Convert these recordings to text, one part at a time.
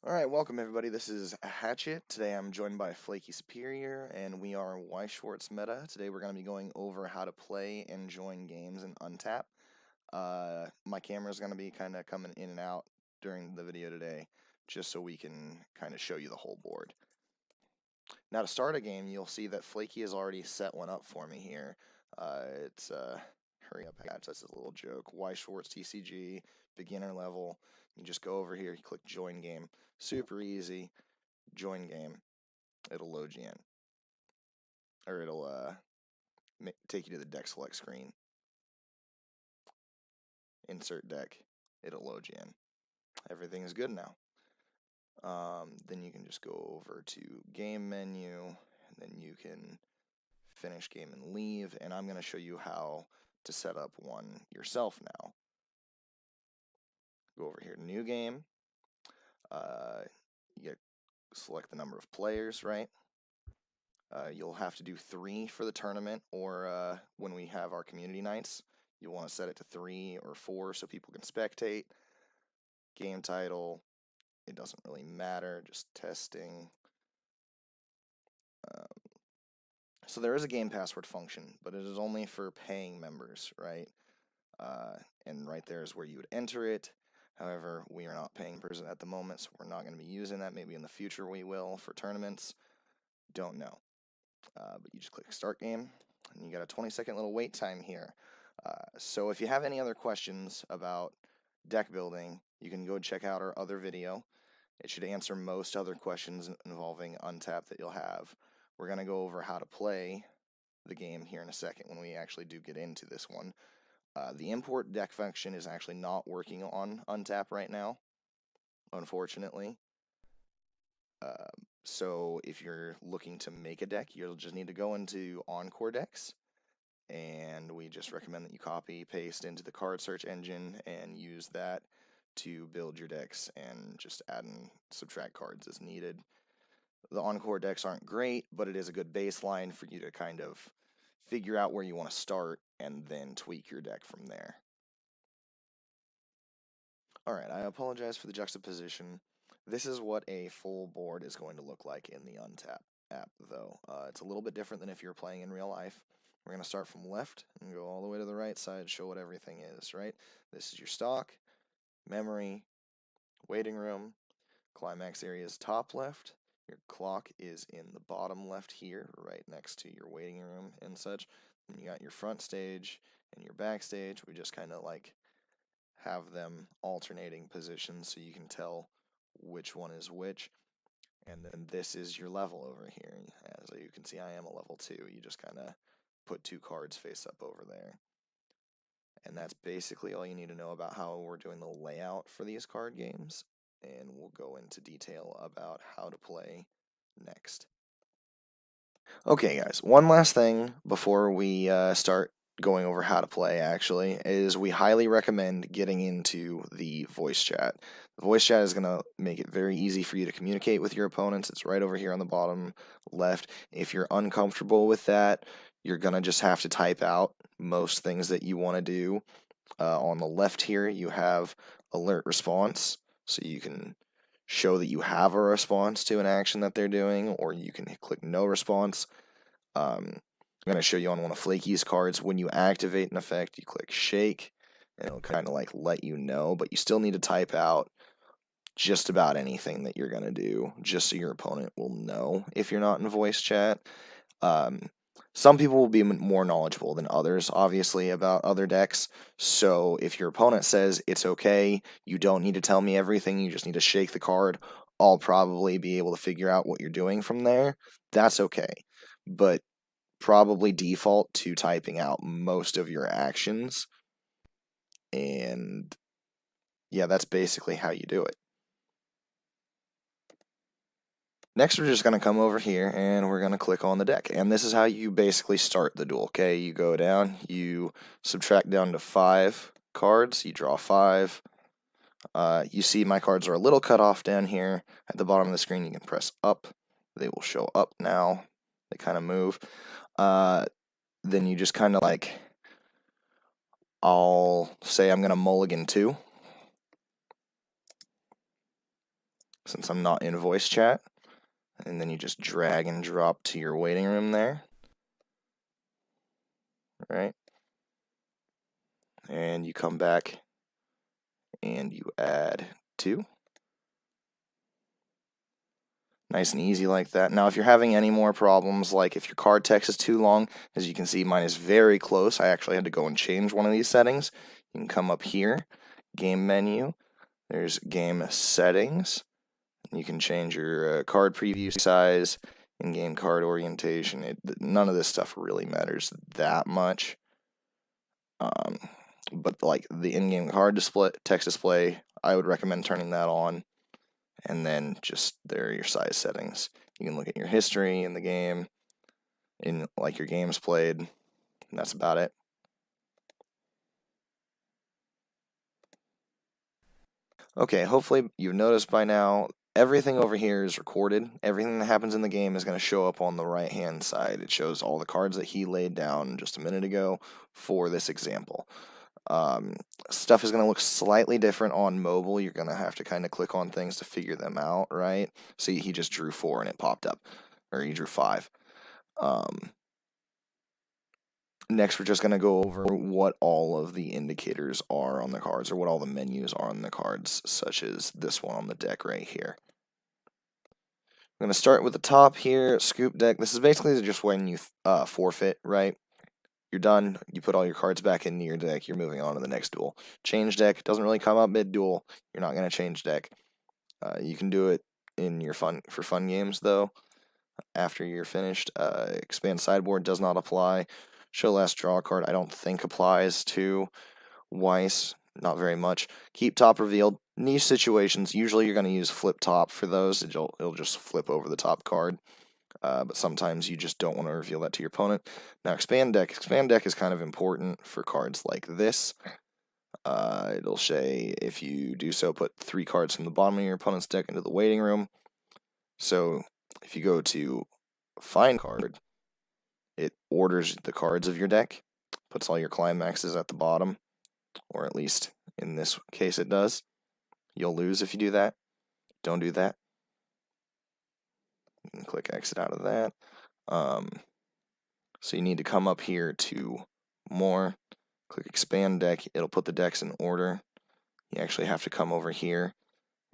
Alright, welcome everybody. This is Hatchet. Today I'm joined by Flaky Superior, and we are Weiss Schwarz Meta. Today we're going to be going over how to play and join games in Untap. My camera is going to be kind of coming in and out during the video today, just so we can kind of show you the whole board. Now to start a game, you'll see that Flaky has already set one up for me here. It's Hurry Up Hatch, that's a little joke. Weiss Schwarz TCG, beginner level. You just go over here, you click join game. Super easy. Join game. It'll load you in. Or it'll take you to the deck select screen. Insert deck. It'll load you in. Everything is good now. Then you can just go over to game menu, and then you can finish game and leave, and I'm going to show you how to set up one yourself now. Go over here, new game. You select the number of players, right? You'll have to do 3 for the tournament, or when we have our community nights, you'll want to set it to 3 or 4 so people can spectate. Game title, it doesn't really matter, just testing. So there is a game password function, but it is only for paying members, right? And right there is where you would enter it. However, we are not paying members at the moment, so we're not going to be using that. Maybe in the future we will for tournaments. Don't know. But you just click start game, and you got a 20-second little wait time here. So if you have any other questions about deck building, you can go check out our other video. It should answer most other questions involving Untap that you'll have. We're going to go over how to play the game here in a second when we actually do get into this one. The import deck function is actually not working on Untap right now, unfortunately. So if you're looking to make a deck, you'll just need to go into Encore Decks, and we just recommend that you copy, paste into the card search engine, and use that to build your decks and just add and subtract cards as needed. The Encore decks aren't great, but it is a good baseline for you to kind of figure out where you want to start and then tweak your deck from there. Alright, I apologize for the juxtaposition. This is what a full board is going to look like in the Untap app, though. It's a little bit different than if you're playing in real life. We're going to start from left and go all the way to the right side, show what everything is, right? This is your stock, memory, waiting room, climax area is top left, your clock is in the bottom left here, right next to your waiting room and such. And you got your front stage and your backstage. We just kind of like have them alternating positions so you can tell which one is which. And then this is your level over here. As you can see, I am a level 2. You just kind of put 2 cards face up over there. And that's basically all you need to know about how we're doing the layout for these card games. And we'll go into detail about how to play next. Okay, guys, one last thing before we start going over how to play, actually, is we highly recommend getting into the voice chat. The voice chat is going to make it very easy for you to communicate with your opponents. It's right over here on the bottom left. If you're uncomfortable with that, you're going to just have to type out most things that you want to do. On the left here, you have alert response, so you can show that you have a response to an action that they're doing, or you can click no response. I'm going to show you on one of Flaky's cards, when you activate an effect, you click shake, and it'll kind of like let you know, but you still need to type out just about anything that you're going to do, just so your opponent will know if you're not in voice chat. Some people will be more knowledgeable than others, obviously, about other decks. So if your opponent says it's okay, you don't need to tell me everything, you just need to shake the card, I'll probably be able to figure out what you're doing from there. That's okay. But probably default to typing out most of your actions. And yeah, that's basically how you do it. Next, we're just going to come over here and we're going to click on the deck. And this is how you basically start the duel, okay? You go down, you subtract down to 5 cards, you draw 5. You see my cards are a little cut off down here. At the bottom of the screen, you can press up. They will show up now. They kind of move. Then you just kind of like, I'll say I'm going to mulligan 2. since I'm not in voice chat. And then you just drag and drop to your waiting room there. Right? And you come back and you add 2. Nice and easy like that. Now, if you're having any more problems, like if your card text is too long, as you can see, mine is very close. I actually had to go and change one of these settings. You can come up here, game menu. There's game settings. You can change your card preview size, in-game card orientation. None of this stuff really matters that much. But like the in-game card display, text display, I would recommend turning that on. And then just there are your size settings. You can look at your history in the game, in like your games played, and that's about it. Okay, hopefully you've noticed by now, everything over here is recorded. Everything that happens in the game is going to show up on the right-hand side. It shows all the cards that he laid down just a minute ago for this example. Stuff is going to look slightly different on mobile. You're going to have to kind of click on things to figure them out, right? See, he just drew 4 and it popped up, or he drew 5. Next, we're just going to go over what all of the indicators are on the cards, or what all the menus are on the cards, such as this one on the deck right here. I'm going to start with the top here, scoop deck. This is basically just when you forfeit, right? You're done, you put all your cards back into your deck, you're moving on to the next duel. Change deck doesn't really come up mid-duel. You're not going to change deck. You can do it in your fun games, though, after you're finished. Expand sideboard does not apply. Show last draw card I don't think applies to Weiss, not very much. Keep top revealed. Niche situations, usually you're going to use flip top for those. It'll just flip over the top card. But sometimes you just don't want to reveal that to your opponent. Now, expand deck. Expand deck is kind of important for cards like this. It'll say, if you do so, put 3 cards from the bottom of your opponent's deck into the waiting room. So, if you go to find card, it orders the cards of your deck, puts all your climaxes at the bottom, or at least in this case it does. You'll lose if you do that. Don't do that. You can click exit out of that. So you need to come up here to more, click expand deck. It'll put the decks in order. You actually have to come over here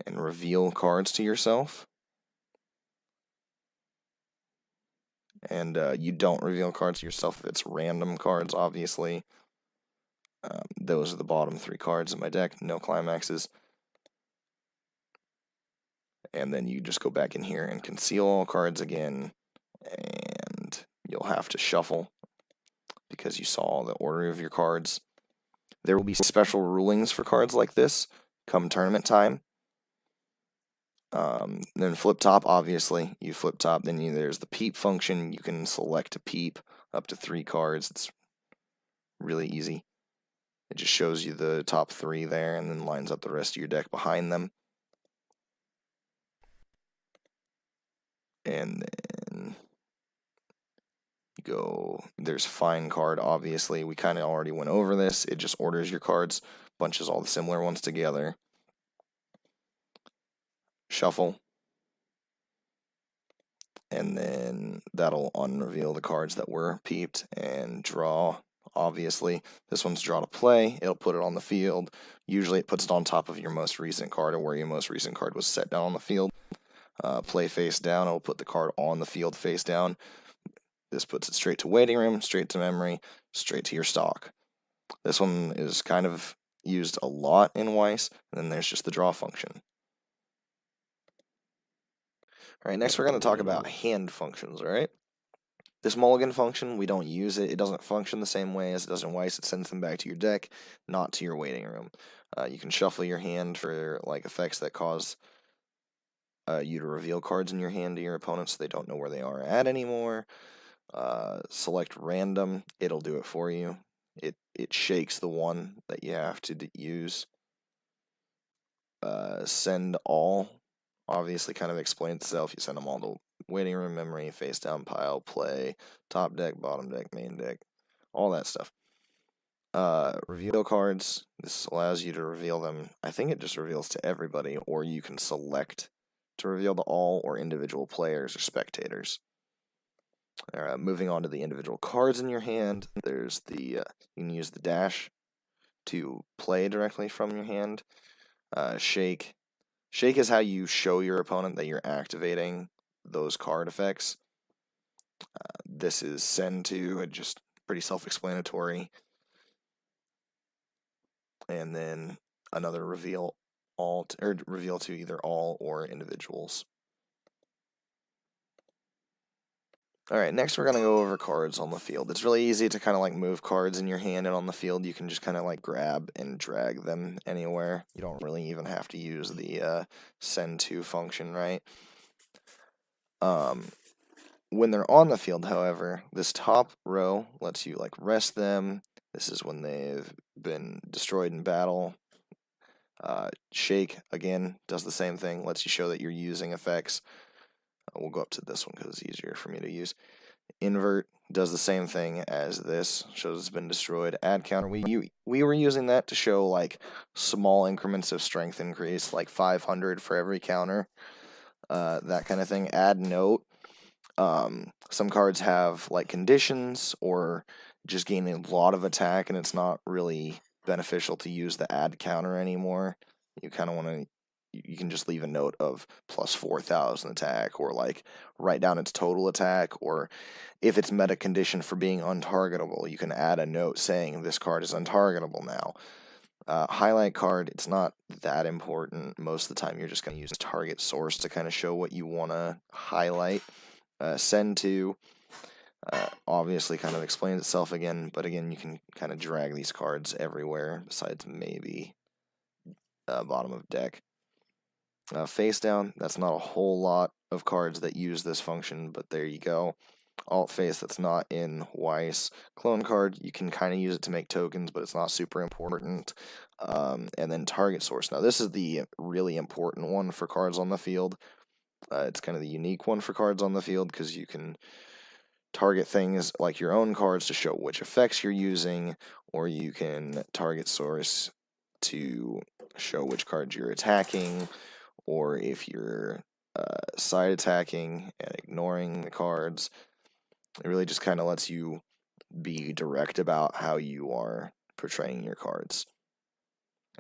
and reveal cards to yourself. And you don't reveal cards to yourself if it's random cards, obviously. Those are the bottom 3 cards in my deck, no climaxes. And then you just go back in here and conceal all cards again, and you'll have to shuffle because you saw the order of your cards. There will be special rulings for cards like this come tournament time. Then flip top, obviously. You flip top, then there's the peep function. You can select to peep up to 3 cards. It's really easy. It just shows you the top 3 there and then lines up the rest of your deck behind them. And then you go, there's find card, obviously. We kind of already went over this. It just orders your cards, bunches all the similar ones together. Shuffle. And then that'll unreveal the cards that were peeped, and draw. Obviously, this one's draw to play. It'll put it on the field. Usually it puts it on top of your most recent card, or where your most recent card was set down on the field. Play face down, it'll put the card on the field face down. This puts it straight to waiting room, straight to memory, straight to your stock. This one is kind of used a lot in Weiss, and then there's just the draw function. Alright, next we're going to talk about hand functions, alright? This mulligan function, we don't use it. It doesn't function the same way as it does in Weiss. It sends them back to your deck, not to your waiting room. You can shuffle your hand for like effects that cause you to reveal cards in your hand to your opponent so they don't know where they are at anymore. Select random, it'll do it for you. It shakes the one that you have to use. Send all, obviously kind of explains itself. You send them all to waiting room, memory, face down pile, play, top deck, bottom deck, main deck, all that stuff. Reveal cards, this allows you to reveal them. I think it just reveals to everybody, or you can select to reveal to all or individual players or spectators. Moving on to the individual cards in your hand, there's the you can use the dash to play directly from your hand. Shake is how you show your opponent that you're activating those card effects. This is send to, just pretty self-explanatory. And then another reveal reveal to either all or individuals. Alright, next we're going to go over cards on the field. It's really easy to kind of like move cards in your hand, and on the field you can just kind of like grab and drag them anywhere. You don't really even have to use the send to function, right? When they're on the field, however, this top row lets you like rest them. This is when they've been destroyed in battle. Shake, again, does the same thing, lets you show that you're using effects. We'll go up to this one because it's easier for me to use. Invert does the same thing as this, shows it's been destroyed. Add counter, we were using that to show like small increments of strength increase, like 500 for every counter, that kind of thing. Add note, some cards have like conditions or just gain a lot of attack, and it's not really beneficial to use the add counter anymore. You kind of want to, you can just leave a note of plus 4,000 attack, or like write down its total attack, or if it's meta condition for being untargetable, you can add a note saying this card is untargetable now. Highlight card, it's not that important. Most of the time you're just going to use target source to kind of show what you want to highlight. Send to, obviously kind of explains itself again, but again, you can kind of drag these cards everywhere besides maybe bottom of deck. Face down, that's not a whole lot of cards that use this function, but there you go. Alt face, that's not in Weiss. Clone card, you can kind of use it to make tokens, but it's not super important. And then target source. Now this is the really important one for cards on the field. It's kind of the unique one for cards on the field because you can target things like your own cards to show which effects you're using, or you can target source to show which cards you're attacking, or if you're side attacking and ignoring the cards. It really just kind of lets you be direct about how you are portraying your cards.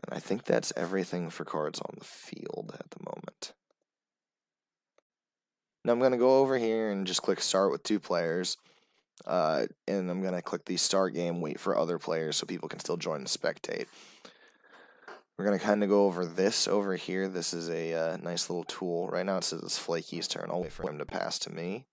And I think that's everything for cards on the field at the moment. Now I'm going to go over here and just click start with 2 players. And I'm going to click the start game, wait for other players so people can still join and spectate. We're going to kind of go over this over here. This is a nice little tool. Right now it says it's Flaky's turn. I'll wait for him to pass to me.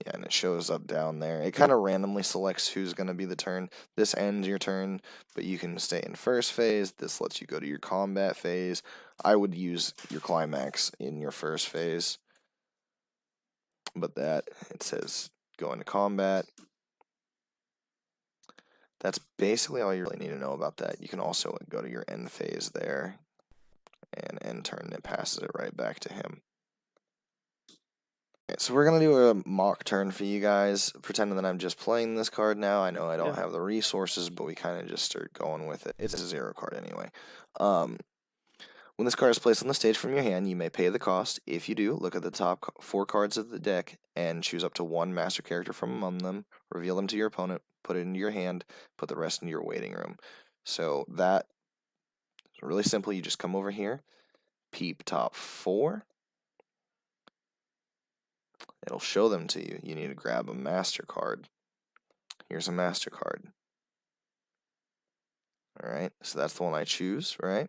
Yeah, and it shows up down there. It kind of randomly selects who's going to be the turn. This ends your turn, but you can stay in first phase. This lets you go to your combat phase. I would use your climax in your first phase. But that, it says go into combat. That's basically all you really need to know about that. You can also go to your end phase there and end turn, and it passes it right back to him. So we're going to do a mock turn for you guys, pretending that I'm just playing this card now. I know I don't have the resources, but we kind of just start going with it. It's a 0 card anyway. When this card is placed on the stage from your hand, you may pay the cost. If you do, look at the top 4 cards of the deck and choose up to 1 master character from among them, reveal them to your opponent, put it into your hand, put the rest into your waiting room. So that is really simple. You just come over here, peep top 4. It'll show them to you. You need to grab a master card. Here's a master card. Alright, so that's the one I choose, right?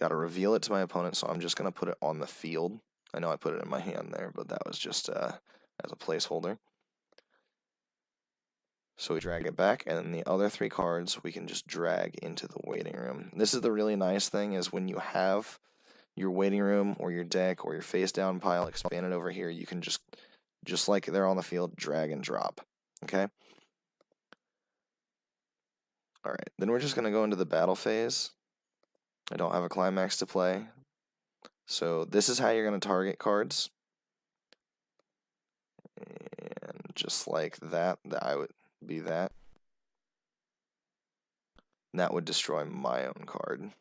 Got to reveal it to my opponent, so I'm just going to put it on the field. I know I put it in my hand there, but that was just as a placeholder. So we drag it back, and then the other 3 cards we can just drag into the waiting room. This is the really nice thing, is when you have your waiting room or your deck or your face down pile expanded over here, you can just like they're on the field, drag and drop. Okay? Alright, then we're just going to go into the battle phase. I don't have a climax to play. So this is how you're going to target cards. And just like that, I would be that. and that would destroy my own card.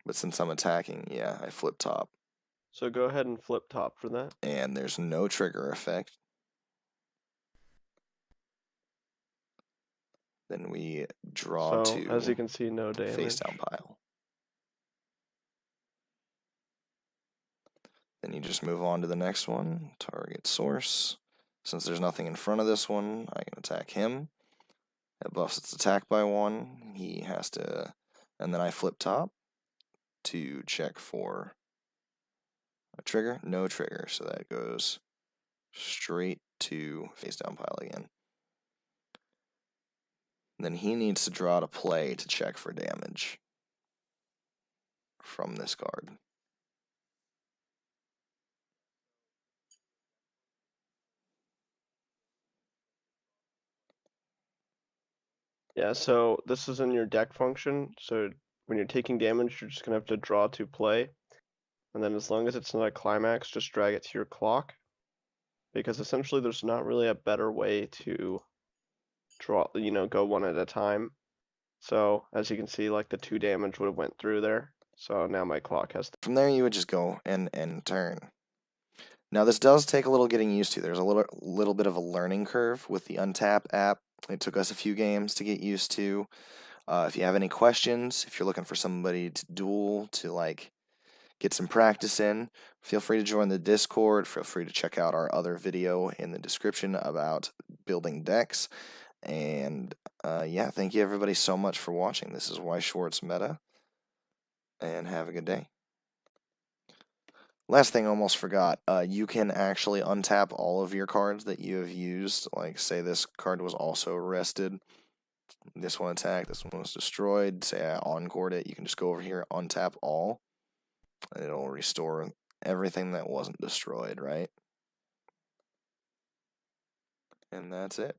But since I'm attacking, yeah, I flip top. So go ahead and flip top for that. And there's no trigger effect. Then we draw So, as you to can see, no damage. face down pile. Then you just move on to the next one, target source. Since there's nothing in front of this one, I can attack him. It buffs its attack by 1. He has to, and then I flip top to check for a trigger. No trigger, so that goes straight to face down pile again. Then he needs to draw to play to check for damage from this card. Yeah, so this is in your deck function. So when you're taking damage, you're just gonna have to draw to play. And then as long as it's not a climax, just drag it to your clock. Because essentially there's not really a better way to draw, go one at a time. So as you can see, like the 2 damage would have went through there. So now my clock has to. From there you would just go and turn. Now this does take a little getting used to. There's a little bit of a learning curve with the Untap app. It took us a few games to get used to. If you have any questions, if you're looking for somebody to duel, to like get some practice in, feel free to join the Discord. Feel free to check out our other video in the description about building decks. And yeah, thank you everybody so much for watching. This is Weiss Schwarz Meta, and have a good day. Last thing I almost forgot, you can actually untap all of your cards that you have used. Like, say this card was also arrested. This one attacked, this one was destroyed. Say I encored it, you can just go over here, untap all, and it'll restore everything that wasn't destroyed, right? And that's it.